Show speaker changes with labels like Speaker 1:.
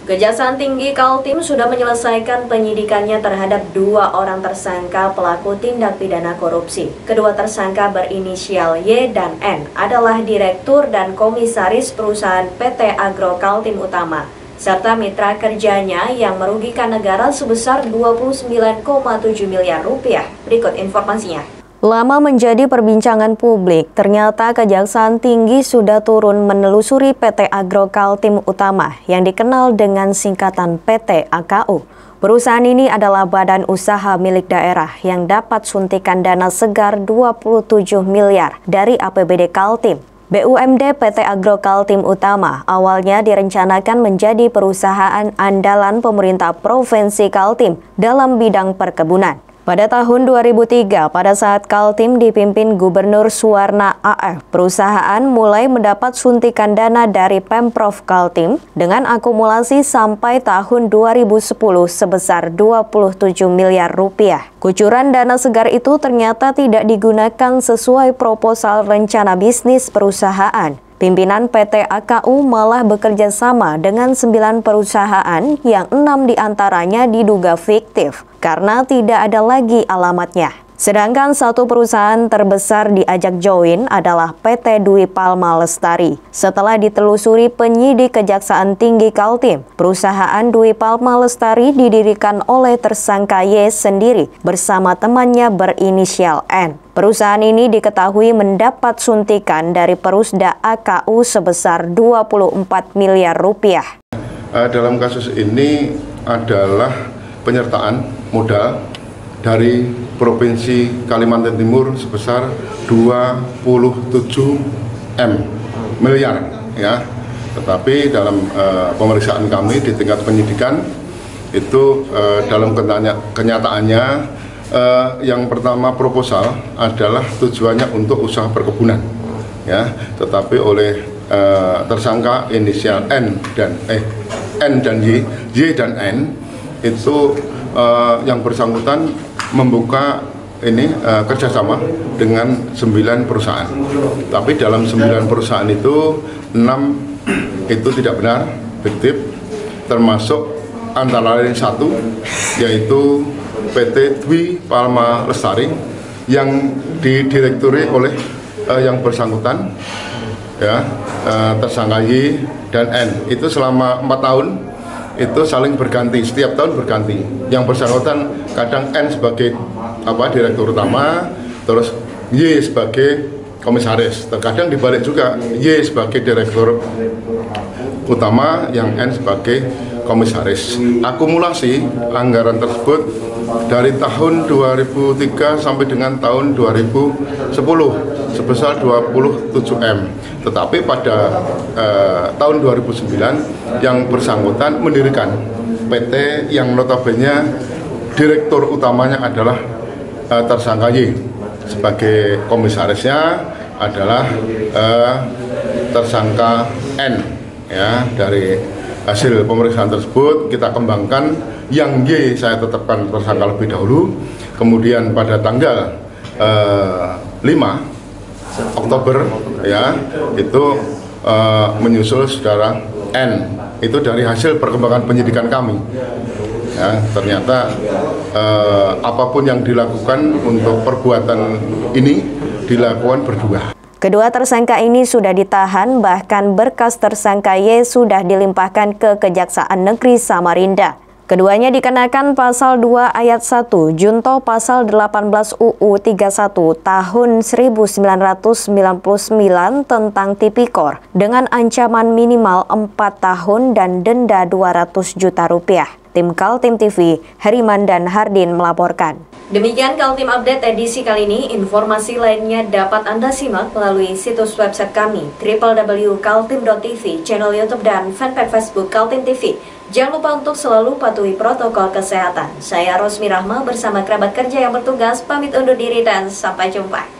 Speaker 1: Kejaksaan Tinggi Kaltim sudah menyelesaikan penyidikannya terhadap 2 orang tersangka pelaku tindak pidana korupsi. Kedua tersangka berinisial Y dan N adalah direktur dan komisaris perusahaan PT Agro Kaltim Utama, serta mitra kerjanya yang merugikan negara sebesar 29,7 miliar rupiah. Berikut informasinya.
Speaker 2: Lama menjadi perbincangan publik, ternyata Kejaksaan Tinggi sudah turun menelusuri PT Agro Kaltim Utama yang dikenal dengan singkatan PT AKU. Perusahaan ini adalah badan usaha milik daerah yang dapat suntikan dana segar 27 miliar dari APBD Kaltim. BUMD PT Agro Kaltim Utama awalnya direncanakan menjadi perusahaan andalan pemerintah Provinsi Kaltim dalam bidang perkebunan. Pada tahun 2003, pada saat Kaltim dipimpin Gubernur Suwarna AF, perusahaan mulai mendapat suntikan dana dari Pemprov Kaltim dengan akumulasi sampai tahun 2010 sebesar 27 miliar rupiah. Kucuran dana segar itu ternyata tidak digunakan sesuai proposal rencana bisnis perusahaan. Pimpinan PT AKU malah bekerja sama dengan 9 perusahaan yang 6 diantaranya diduga fiktif karena tidak ada lagi alamatnya. Sedangkan satu perusahaan terbesar diajak join adalah PT Dwi Palma Lestari. Setelah ditelusuri penyidik Kejaksaan Tinggi Kaltim, perusahaan Dwi Palma Lestari didirikan oleh tersangka Y sendiri bersama temannya berinisial N. Perusahaan ini diketahui mendapat suntikan dari Perusda AKU sebesar 24 miliar rupiah.
Speaker 3: Dalam kasus ini adalah penyertaan modal dari Provinsi Kalimantan Timur sebesar 27 miliar ya. Tetapi dalam pemeriksaan kami di tingkat penyidikan itu dalam kenyataannya yang pertama proposal adalah tujuannya untuk usaha perkebunan ya, tetapi oleh tersangka inisial N dan Y dan N itu yang bersangkutan membuka kerjasama dengan 9 perusahaan. Tapi dalam 9 perusahaan itu 6 itu tidak benar, fiktif, termasuk antara lain 1 yaitu PT Dwi Palma Lestari yang didirekturi oleh yang bersangkutan ya, tersangka Y dan N. Itu selama 4 tahun itu saling berganti, setiap tahun berganti. Yang bersangkutan kadang N sebagai direktur utama, terus Y sebagai komisaris. Terkadang dibalik juga, Y sebagai direktur utama, yang N sebagai komisaris. Akumulasi anggaran tersebut dari tahun 2003 sampai dengan tahun 2010 sebesar 27 M. Tetapi pada tahun 2009 yang bersangkutan mendirikan PT yang notabene direktur utamanya adalah tersangka Y. Sebagai komisarisnya adalah tersangka N ya. Dari hasil pemeriksaan tersebut kita kembangkan, yang Y saya tetapkan tersangka lebih dahulu, kemudian pada tanggal 5 Oktober ya itu menyusul saudara N. Itu dari hasil perkembangan penyidikan kami ya, ternyata apapun yang dilakukan untuk perbuatan ini dilakukan berdua.
Speaker 2: Kedua tersangka ini sudah ditahan, bahkan berkas tersangka Y sudah dilimpahkan ke Kejaksaan Negeri Samarinda. Keduanya dikenakan pasal 2 ayat 1 junto pasal 18 UU 31 tahun 1999 tentang Tipikor dengan ancaman minimal 4 tahun dan denda 200 juta rupiah. Tim Kaltim TV, Heriman dan Hardin melaporkan.
Speaker 1: Demikian Kaltim Update edisi kali ini. Informasi lainnya dapat Anda simak melalui situs website kami www.kaltim.tv, channel YouTube dan fanpage Facebook Kaltim TV. Jangan lupa untuk selalu patuhi protokol kesehatan. Saya Rosmi Rahma bersama kerabat kerja yang bertugas pamit undur diri dan sampai jumpa.